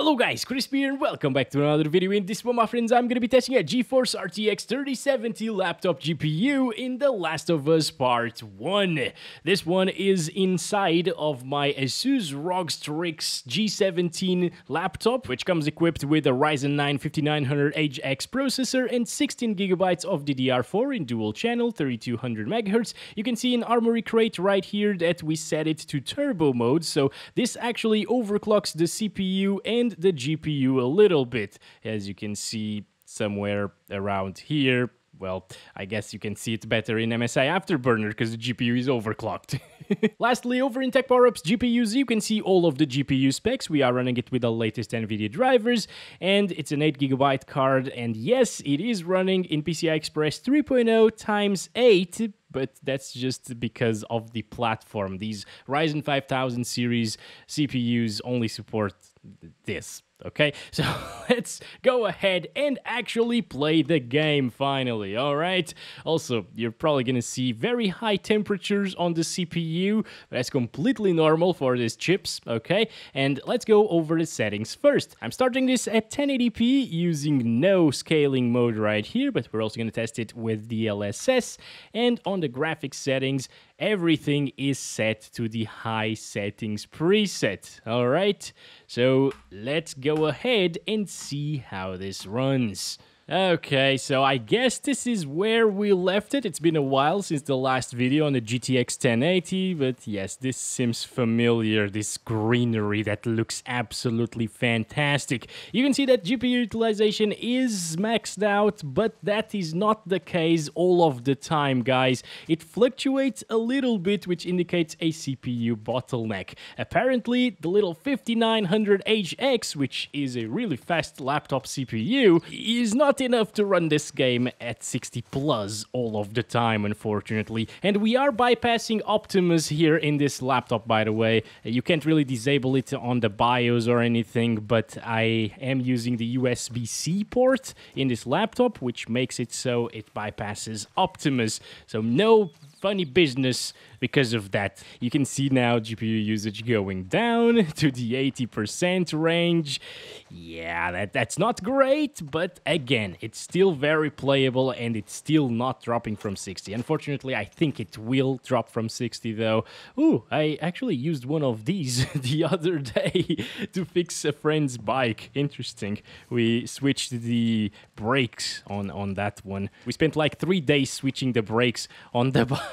Hello guys, Chris here and welcome back to another video. In this one, my friends, I'm gonna be testing a GeForce RTX 3070 laptop GPU in The Last of Us Part 1. This one is inside of my Asus ROG Strix G17 laptop, which comes equipped with a Ryzen 9 5900HX processor and 16GB of DDR4 in dual channel 3200 MHz. You can see in Armory Crate right here that we set it to turbo mode, so this actually overclocks the CPU and the GPU a little bit, as you can see somewhere around here. Well, I guess you can see it better in MSI Afterburner because the GPU is overclocked. Lastly, over in Tech Power Ups GPUs, you can see all of the GPU specs. We are running it with the latest Nvidia drivers, and it's an 8GB card. And yes, it is running in PCI Express 3.0 times 8, but that's just because of the platform. These Ryzen 5000 series CPUs only support this. Okay, so let's go ahead and actually play the game finally, alright? Also, you're probably gonna see very high temperatures on the CPU. That's completely normal for these chips, okay? And let's go over the settings first. I'm starting this at 1080p using no scaling mode right here, but we're also gonna test it with DLSS. And on the graphics settings, everything is set to the high settings preset, alright? So let's go ahead and see how this runs. Okay, so I guess this is where we left it. It's been a while since the last video on the GTX 1080, but yes, this seems familiar, this greenery that looks absolutely fantastic. You can see that GPU utilization is maxed out, but that is not the case all of the time, guys. It fluctuates a little bit, which indicates a CPU bottleneck. Apparently, the little 5900HX, which is a really fast laptop CPU, is not enough to run this game at 60 plus all of the time, unfortunately. And we are bypassing Optimus here in this laptop, by the way. You can't really disable it on the BIOS or anything, but I am using the USB-C port in this laptop, which makes it so it bypasses Optimus. So no funny business because of that. You can see now GPU usage going down to the 80% range. Yeah, that's not great, but again, it's still very playable and it's still not dropping from 60. Unfortunately, I think it will drop from 60 though. Ooh, I actually used one of these the other day to fix a friend's bike. Interesting. We switched the brakes on that one. We spent like 3 days switching the brakes on the bike.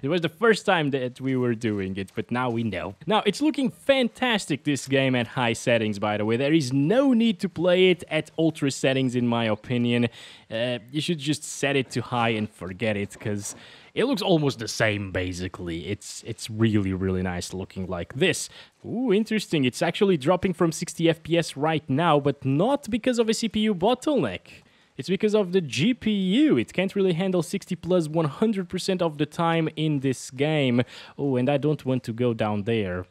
It was the first time that we were doing it, but now we know. Now, it's looking fantastic, this game, at high settings, by the way. There is no need to play it at ultra settings, in my opinion. You should just set it to high and forget it, because it looks almost the same, basically. It's really, really nice looking like this. Ooh, interesting. It's actually dropping from 60 FPS right now, but not because of a CPU bottleneck. It's because of the GPU. It can't really handle 60 plus 100% of the time in this game. Oh, and I don't want to go down there.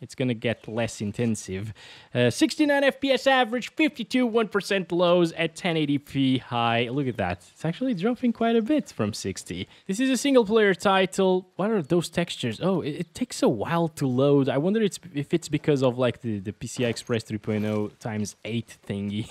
It's gonna get less intensive. 69 FPS average, 52 1% lows at 1080p high. Look at that. It's actually dropping quite a bit from 60. This is a single-player title. What are those textures? Oh, it takes a while to load. I wonder if it's because of like the PCI Express 3.0 times 8 thingy.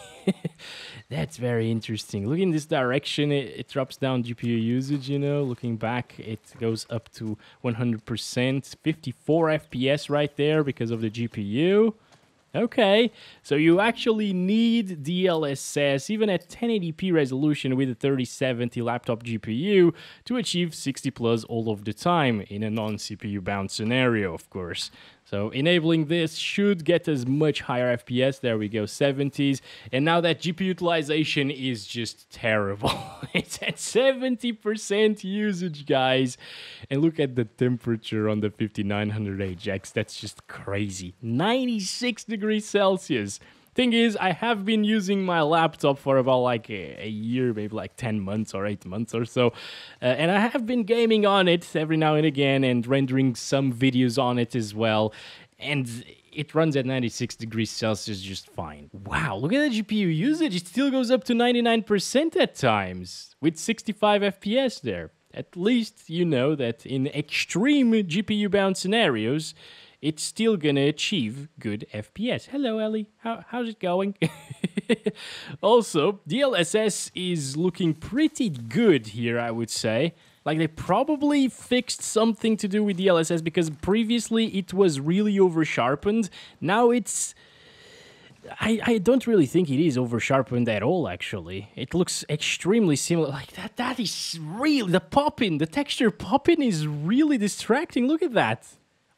That's very interesting. Look in this direction, it drops down GPU usage, you know. Looking back, it goes up to 100%, 54 FPS right there because of the GPU. Okay, so you actually need DLSS, even at 1080p resolution with a 3070 laptop GPU, to achieve 60 plus all of the time in a non-CPU bound scenario, of course. So enabling this should get us much higher FPS. There we go, 70s. And now that GPU utilization is just terrible. It's at 70% usage, guys. And look at the temperature on the 5900HX. That's just crazy. 96 degrees Celsius. Thing is, I have been using my laptop for about like a year, maybe like 10 months or 8 months or so. And I have been gaming on it every now and again and rendering some videos on it as well. And it runs at 96 degrees Celsius just fine. Wow, look at the GPU usage. It still goes up to 99% at times with 65 FPS there. At least you know that in extreme GPU bound scenarios, it's still gonna achieve good FPS. Hello, Ellie. How's it going? Also, DLSS is looking pretty good here, I would say. Like, they probably fixed something to do with DLSS because previously it was really over-sharpened. Now it's... I don't really think it is over-sharpened at all, actually. It looks extremely similar. Like, that is really... The pop-in, the texture pop-in is really distracting. Look at that.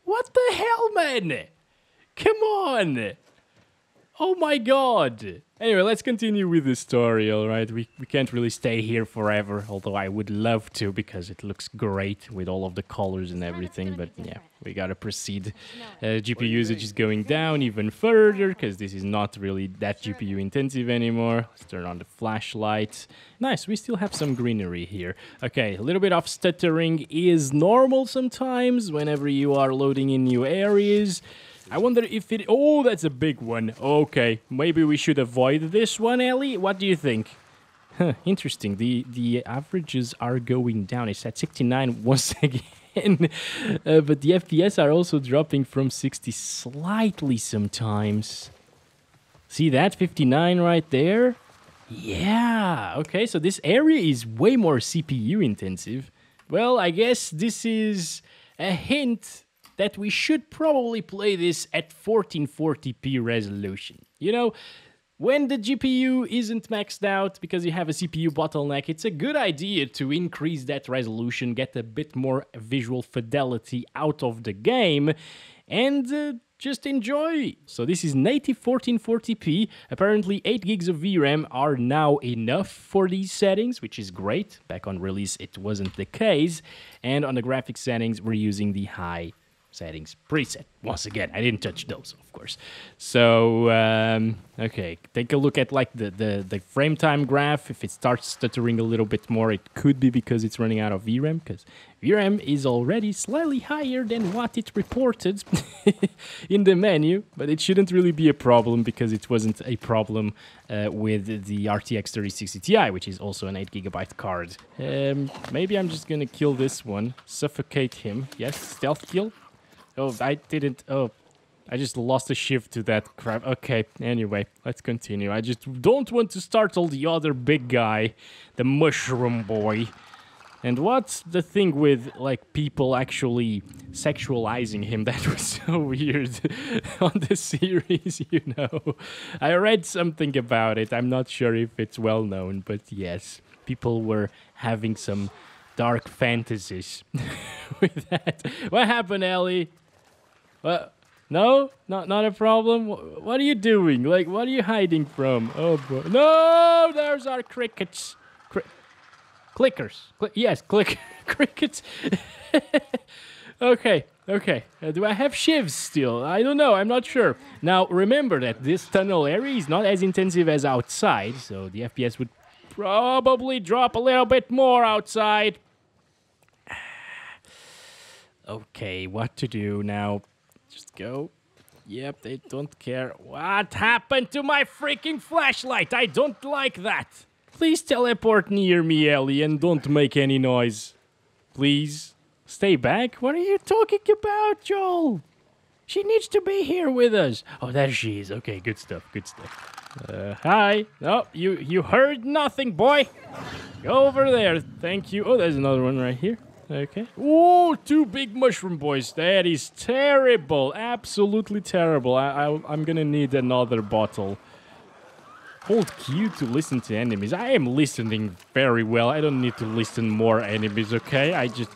What the hell, man? Come on. Oh my god. Anyway, let's continue with the story, alright? We can't really stay here forever, although I would love to because it looks great with all of the colors and everything, but yeah, we gotta proceed. GPU usage is going down even further because this is not really that GPU intensive anymore. Let's turn on the flashlight. Nice, we still have some greenery here. Okay, a little bit of stuttering is normal sometimes whenever you are loading in new areas. I wonder if it... Oh, that's a big one. Okay, maybe we should avoid this one, Ellie? What do you think? Huh, interesting. The averages are going down. It's at 69 once again. But the FPS are also dropping from 60 slightly sometimes. See that? 59 right there? Yeah. Okay, so this area is way more CPU intensive. Well, I guess this is a hint that we should probably play this at 1440p resolution. You know, when the GPU isn't maxed out because you have a CPU bottleneck, it's a good idea to increase that resolution, get a bit more visual fidelity out of the game, and just enjoy. So this is native 1440p. Apparently 8 gigs of VRAM are now enough for these settings, which is great. Back on release it wasn't the case. And on the graphics settings we're using the high settings preset. Once again, I didn't touch those, of course. So, okay, take a look at like the frame time graph. If it starts stuttering a little bit more, it could be because it's running out of VRAM, because VRAM is already slightly higher than what it reported in the menu, but it shouldn't really be a problem because it wasn't a problem with the RTX 3060 Ti, which is also an 8GB card. Maybe I'm just gonna kill this one, suffocate him. Yes, stealth kill. Oh, I didn't... Oh, I just lost a shift to that crap. Okay, anyway, let's continue. I just don't want to startle the other big guy, the mushroom boy. And what's the thing with, like, people actually sexualizing him? That was so weird on the series, you know. I read something about it. I'm not sure if it's well known, but yes, people were having some dark fantasies with that. What happened, Ellie? No? Not a problem? What are you doing? Like, what are you hiding from? Oh, boy. No! There's our crickets. Clickers. Yes, crickets. Okay. Do I have shivs still? I don't know. I'm not sure. Now, remember that this tunnel area is not as intensive as outside, so the FPS would probably drop a little bit more outside. Okay, what to do now? Just go. Yep, they don't care. What happened to my freaking flashlight? I don't like that. Please teleport near me, Ellie, and don't make any noise. Please. Stay back? What are you talking about, Joel? She needs to be here with us. Oh, there she is. Okay, good stuff, good stuff. Hi. Oh, you heard nothing, boy. Go over there. Thank you. Oh, there's another one right here. Okay. Oh, 2 big mushroom boys. That is terrible. Absolutely terrible. I'm gonna need another bottle. Hold Q to listen to enemies. I am listening very well. I don't need to listen more enemies, okay? I just...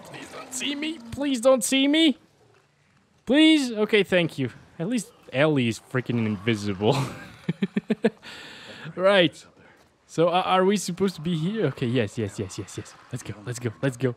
Please don't see me. Please don't see me. Please? Okay, thank you. At least Ellie is freaking invisible. Right. So, are we supposed to be here? Okay, yes. Let's go.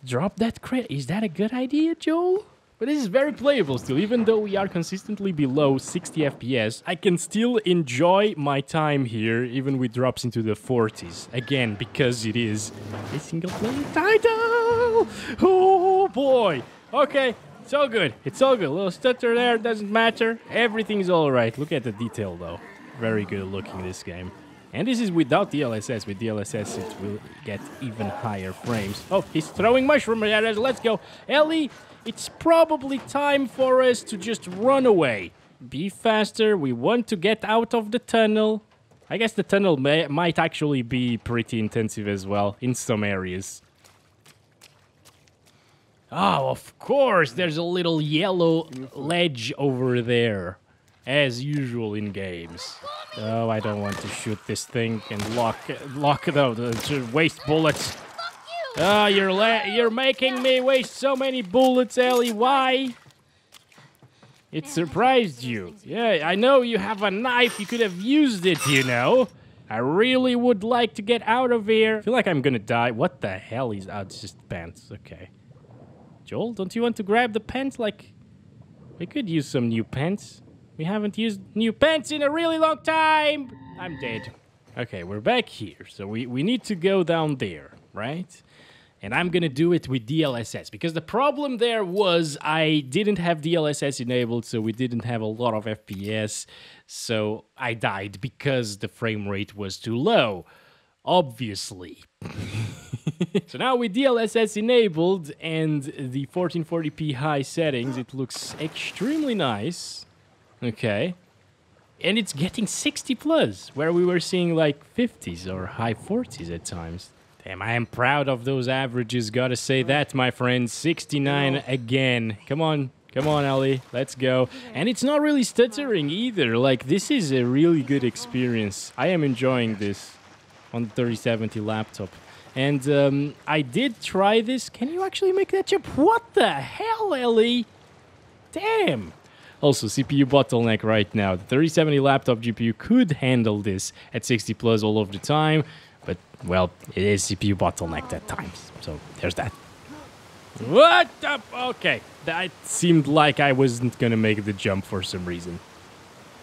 Drop that crate. Is that a good idea, Joel? But this is very playable still. Even though we are consistently below 60 FPS, I can still enjoy my time here, even with drops into the 40s. Again, because it is a single-player title! Oh, boy! Okay, it's all good. It's all good. A little stutter there, doesn't matter. Everything's alright. Look at the detail, though. Very good looking, this game. And this is without DLSS. With DLSS, it will get even higher frames. Oh, he's throwing mushroom at us. Let's go. Ellie, it's probably time for us to just run away. Be faster. We want to get out of the tunnel. I guess the tunnel might actually be pretty intensive as well in some areas. Oh, of course, there's a little yellow ledge over there, as usual in games. Oh, I don't want to shoot this thing and waste bullets. Oh, you're making me waste so many bullets, Ellie. Why? It surprised you. Yeah, I know you have a knife. You could have used it, you know. I really would like to get out of here. I feel like I'm gonna die. What the hell is... Oh, it's just pants. Okay. Joel, don't you want to grab the pants? Like, we could use some new pants. We haven't used new pants in a really long time. I'm dead. Okay, we're back here. So we need to go down there, right? And I'm gonna do it with DLSS, because the problem there was I didn't have DLSS enabled, so we didn't have a lot of FPS. So I died because the frame rate was too low, obviously. So now with DLSS enabled and the 1440p high settings, it looks extremely nice. Okay. And it's getting 60 plus, where we were seeing like 50s or high 40s at times. Damn, I am proud of those averages, gotta say that, my friend. 69 again. Come on, Ellie, let's go. And it's not really stuttering either. Like, this is a really good experience. I am enjoying this on the 3070 laptop. And I did try this. Can you actually make that jump? What the hell, Ellie? Damn. Also, CPU bottleneck right now. The 3070 laptop GPU could handle this at 60 plus all of the time. But, well, it is CPU bottlenecked at times. So, there's that. What the... Okay. That seemed like I wasn't gonna make the jump for some reason.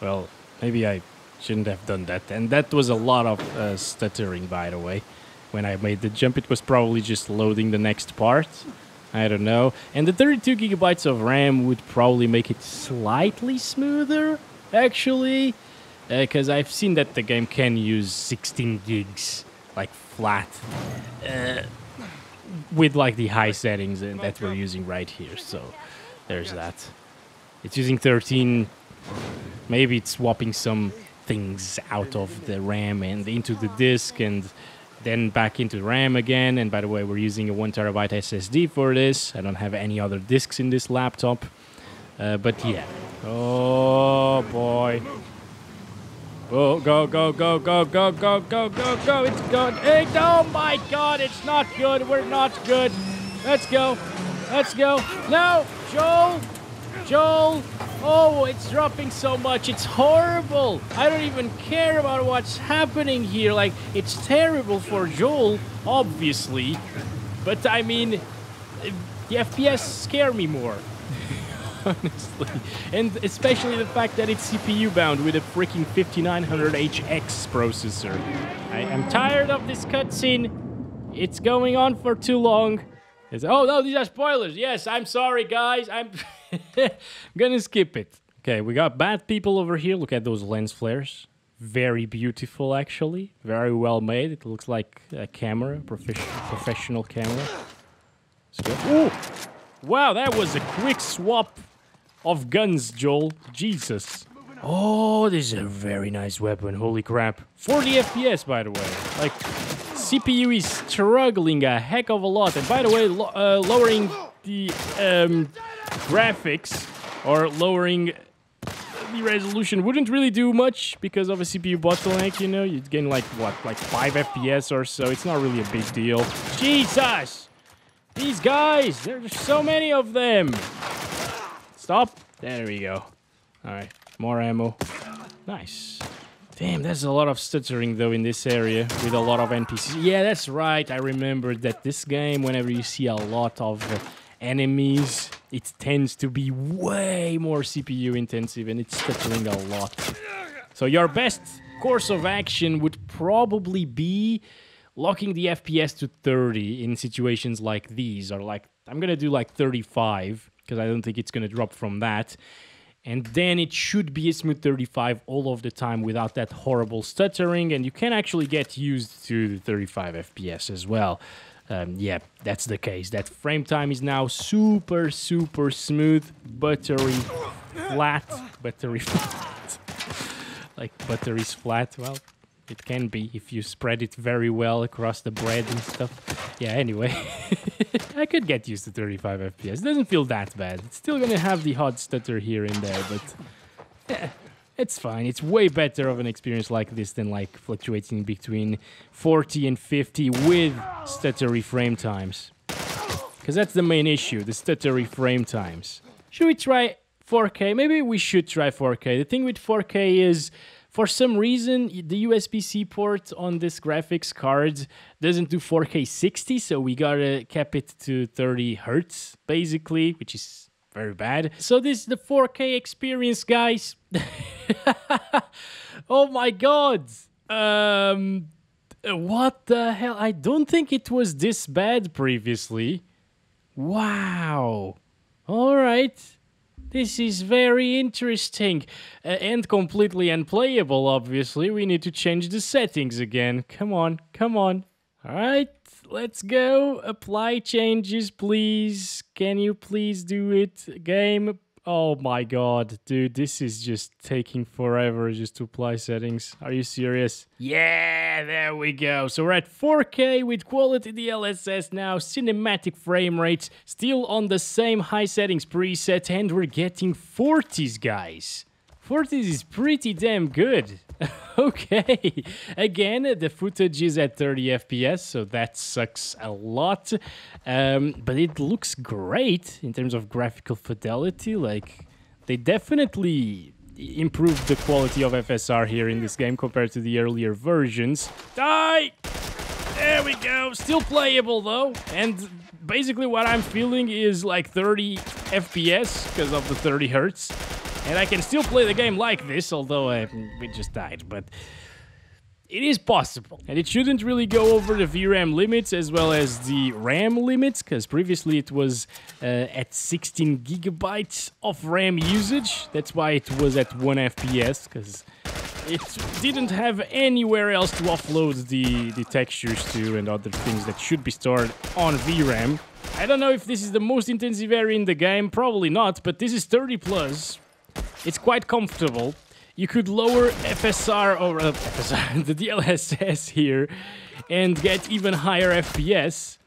Well, maybe I shouldn't have done that. And that was a lot of stuttering, by the way. When I made the jump, it was probably just loading the next part. I don't know. And the 32 gigabytes of RAM would probably make it slightly smoother, actually. Because I've seen that the game can use 16 gigs, like flat, with like the high settings that we're using right here. So there's that. It's using 13. Maybe it's swapping some things out of the RAM and into the disk and then back into RAM again. And by the way, we're using a 1 terabyte SSD for this. I don't have any other disks in this laptop. But yeah. Oh boy. Oh, go, go, go, go, go, go, go, go, go. It's good. Oh my god, it's not good. We're not good. Let's go. Let's go. No, Joel. Joel. Oh, it's dropping so much. It's horrible. I don't even care about what's happening here. Like, it's terrible for Joel, obviously. But, I mean, the FPS scare me more. Honestly. And especially the fact that it's CPU bound with a freaking 5900HX processor. I am tired of this cutscene. It's going on for too long. Oh, no, these are spoilers. Yes, I'm sorry, guys. I'm gonna skip it. Okay, we got bad people over here. Look at those lens flares. Very beautiful, actually. Very well made. It looks like a camera, professional camera. Ooh! Wow, that was a quick swap of guns, Joel. Jesus. Oh, this is a very nice weapon. Holy crap. 40 FPS, by the way. Like, CPU is struggling a heck of a lot. And by the way, lowering the graphics or lowering the resolution wouldn't really do much because of a CPU bottleneck, you know? You'd gain like, what, like 5 FPS or so. It's not really a big deal. Jesus! These guys! There's so many of them! Stop. There we go. Alright, more ammo. Nice. Damn, there's a lot of stuttering though in this area with a lot of NPCs. Yeah, that's right. I remembered that this game, whenever you see a lot of enemies, it tends to be way more CPU intensive and it's stuttering a lot. So your best course of action would probably be locking the FPS to 30 in situations like these, or like, I'm gonna do like 35, because I don't think it's gonna drop from that. and then it should be a smooth 35 all of the time without that horrible stuttering, and you can actually get used to 35 FPS as well. Yeah, that's the case. That frame time is now super smooth, buttery flat. Like buttery's flat. Well, it can be if you spread it very well across the bread and stuff. Yeah, anyway. I could get used to 35 FPS. It doesn't feel that bad. It's still gonna have the hot stutter here and there, but yeah, it's fine. It's way better of an experience like this than like fluctuating between 40 and 50 with stuttery frame times. Because that's the main issue, the stuttery frame times. Should we try 4K? Maybe we should try 4K. The thing with 4K is, for some reason, the USB-C port on this graphics card doesn't do 4K 60, so we gotta cap it to 30 Hertz, basically, which is very bad. So this is the 4K experience, guys. Oh my god! What the hell? I don't think it was this bad previously. Wow. Alright. This is very interesting. And completely unplayable, obviously. We need to change the settings again. Come on, come on. Alright, let's go. Apply changes, please. Can you please do it? Game. Oh my god, dude, this is just taking forever just to apply settings. Are you serious? Yeah, there we go. So we're at 4K with quality DLSS now, cinematic frame rates, still on the same high settings preset, and we're getting 40s, guys. 40s is pretty damn good. Okay, again, the footage is at 30 FPS, so that sucks a lot. But it looks great in terms of graphical fidelity. Like, they definitely improved the quality of FSR here in this game compared to the earlier versions. Die! There we go. Still playable, though. And basically what I'm feeling is like 30 FPS because of the 30 Hertz. And I can still play the game like this, although we just died, but it is possible. And it shouldn't really go over the VRAM limits as well as the RAM limits, because previously it was at 16 gigabytes of RAM usage. That's why it was at 1 FPS, because it didn't have anywhere else to offload the textures to and other things that should be stored on VRAM. I don't know if this is the most intensive area in the game, probably not, but this is 30 plus. It's quite comfortable. You could lower FSR or FSR, the DLSS here, and get even higher FPS,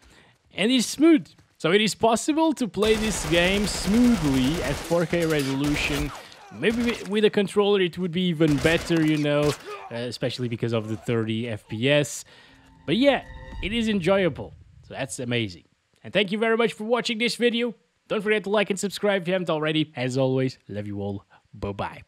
and it's smooth. So it is possible to play this game smoothly at 4K resolution. Maybe with a controller it would be even better, you know, especially because of the 30 FPS. But yeah, it is enjoyable. So that's amazing. And thank you very much for watching this video. Don't forget to like and subscribe if you haven't already. As always, love you all. Bye-bye.